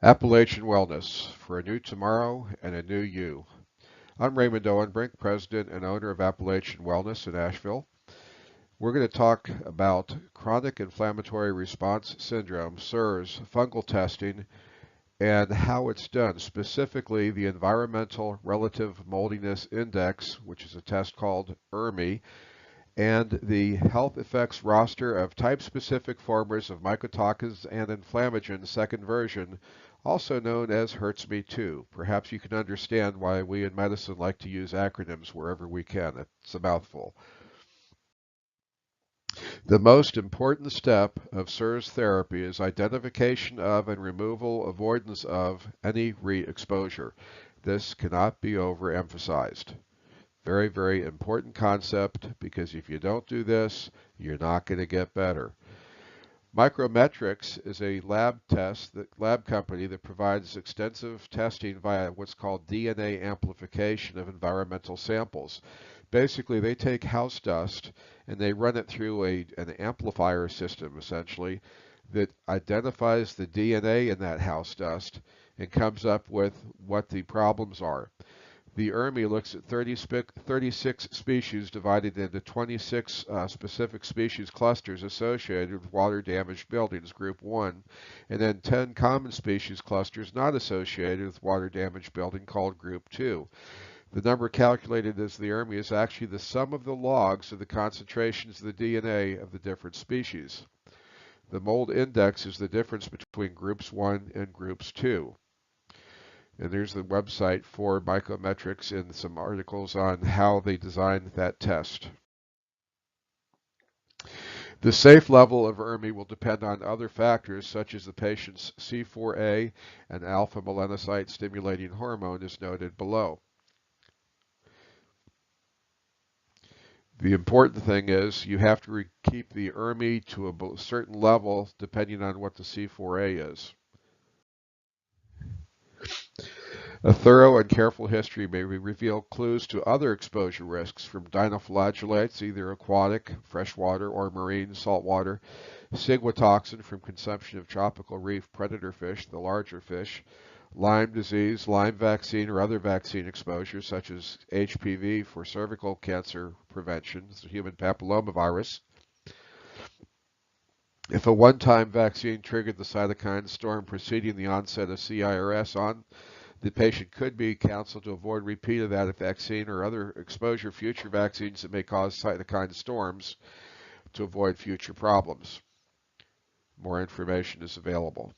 Appalachian Wellness for a new tomorrow and a new you. I'm Raymond Owenbrink, President and owner of Appalachian Wellness in Asheville. We're going to talk about chronic inflammatory response syndrome, CIRS, fungal testing, and how it's done, specifically the Environmental Relative Moldiness Index, which is a test called ERMI, and the health effects roster of type-specific formers of mycotoxins and inflammagen second version, also known as HERTSMI2. Perhaps you can understand why we in medicine like to use acronyms wherever we can. It's a mouthful. The most important step of CIRS therapy is identification of and removal avoidance of any re-exposure. This cannot be overemphasized. Very, very important concept, because if you don't do this, you're not going to get better. Micrometrics is a lab company that provides extensive testing via what's called DNA amplification of environmental samples. Basically, they take house dust and they run it through an amplifier system, essentially, that identifies the DNA in that house dust and comes up with what the problems are. The ERMI looks at 36 species divided into 26 specific species clusters associated with water-damaged buildings, Group 1, and then 10 common species clusters not associated with water-damaged building called Group 2. The number calculated as the ERMI is actually the sum of the logs of the concentrations of the DNA of the different species. The mold index is the difference between Groups 1 and Groups 2. And there's the website for Micrometrics and some articles on how they designed that test. The safe level of ERMI will depend on other factors such as the patient's C4A and alpha melanocyte stimulating hormone as noted below. The important thing is you have to keep the ERMI to a certain level depending on what the C4A is. A thorough and careful history may reveal clues to other exposure risks from dinoflagellates, either aquatic, freshwater, or marine saltwater, ciguatoxin from consumption of tropical reef predator fish, the larger fish, Lyme disease, Lyme vaccine, or other vaccine exposures such as HPV for cervical cancer prevention, the human papillomavirus. If a one-time vaccine triggered the cytokine storm preceding the onset of CIRS the patient could be counseled to avoid repeat of that vaccine or other exposure future vaccines that may cause cytokine storms to avoid future problems. More information is available.